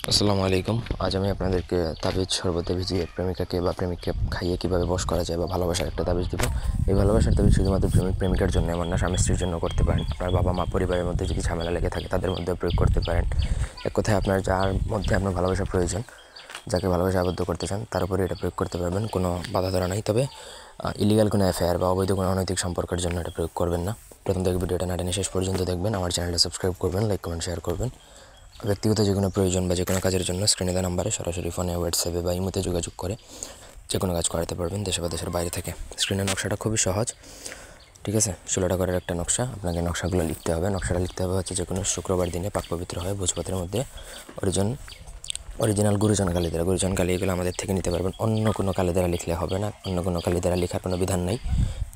আসসালামু আলাইকুম। আজ আমি আপনাদেরকে তাবিজ শরবতে ভিজিয়ে প্রেমিকাকে বা প্রেমিককে খাইয়ে কীভাবে বশ করা যায় বা ভালোবাসার একটা তাবিজ দেবো। এই ভালোবাসার তাবিজ শুধুমাত্র প্রেমিক প্রেমিকার জন্য, এমন না স্বামী স্ত্রীর জন্য করতে পারেন। আপনার বাবা মা পরিবারের মধ্যে যদি ঝামেলা লেগে থাকে তাদের মধ্যে প্রয়োগ করতে পারেন। এক কথায় আপনার যার মধ্যে আপনার ভালোবাসা প্রয়োজন, যাকে ভালোবাসা আবদ্ধ করতে চান, তার উপরে এটা প্রয়োগ করতে পারবেন, কোনো বাধা ধরা নাই। তবে ইলিগাল কোনো অ্যাফেয়ার বা অবৈধ কোনো অনৈতিক সম্পর্কের জন্য এটা প্রয়োগ করবেন না। প্রথম থেকে ভিডিওটা না টেনে শেষ পর্যন্ত দেখবেন। আমার চ্যানেলটা সাবস্ক্রাইব করবেন, লাইক কমেন্ট শেয়ার করবেন। ব্যক্তিগত যে কোনো প্রয়োজন বা যে কোনো কাজের জন্য স্ক্রিনে দেওয়া নাম্বারে সরাসরি ফোনে, হোয়াটসঅ্যাপে বা ইমোতে যোগাযোগ করে যে কোনো কাজ করাতে পারবেন, দেশে বা দেশের বাইরে থেকে। স্ক্রিনের নকশাটা খুবই সহজ, ঠিক আছে? 16টা ঘরের একটা নকশা। আপনাকে নকশাগুলো লিখতে হবে। নকশাটা লিখতে হবে হচ্ছে যে কোনো শুক্রবার দিনে পাক পবিত্র হয় ভোজপাতের মধ্যে অরিজিনাল গুরুজন কালী দ্বারা। গুরুজন কালী এগুলো আমাদের থেকে নিতে পারবেন। অন্য কোনো কালী দ্বারা লিখলে হবে না। অন্য কোনো কালী দ্বারা লেখার কোনো বিধান নেই।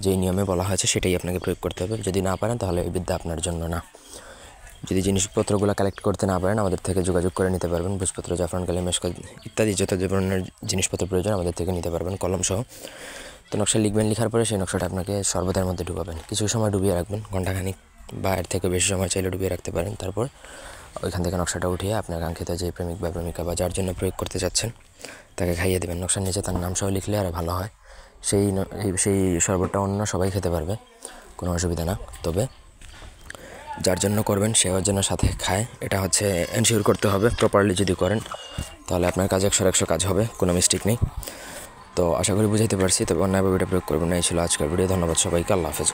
যেই নিয়মে বলা হয়েছে সেটাই আপনাকে প্রয়োগ করতে হবে। যদি না পারেন তাহলে এই বিদ্যা আপনার জন্য না। যদি জিনিসপত্রগুলো কালেক্ট করতে না পারেন আমাদের থেকে যোগাযোগ করে নিতে পারবেন। ভোজপত্র, জাফরান, কালি, মেশক ইত্যাদি যত যে ধরনের জিনিসপত্র প্রয়োজন আমাদের থেকে নিতে পারবেন, কলম সহ। তো নকশা লিখবেন, লেখার পরে সেই নকশাটা আপনাকে শরবতের মধ্যে ডুবাবেন। কিছু সময় ডুবিয়ে রাখবেন, ঘণ্টাখানিক বা এর থেকে বেশি সময় চাইলে ডুবিয়ে রাখতে পারেন। তারপর ওইখান থেকে নকশাটা উঠিয়ে আপনার কাঙ্ক্ষিত যে প্রেমিক বা প্রেমিকা বা যার জন্য প্রয়োগ করতে চাচ্ছেন তাকে খাইয়ে দেবেন। নকশার নিচে তার নাম সহ লিখলে আর ভালো হয়। সেই শরবতটা অন্য সবাই খেতে পারবে, কোনো অসুবিধা না। তবে যার জন্য করবেন সেও যেন সাথে খায়, এটা হচ্ছে এনশিওর করতে হবে। প্রপারলি যদি করেন তাহলে আপনার কাজ 100/100 কাজ হবে, কোনো মিস্টেক নেই। তো আশা করি বুঝাইতে পারছি। তবে অন্যায়ভাবে এটা প্রয়োগ করবেন না। এই ছিল আজকের ভিডিও। ধন্যবাদ সবাইকে। আল্লাহ হাফেজ।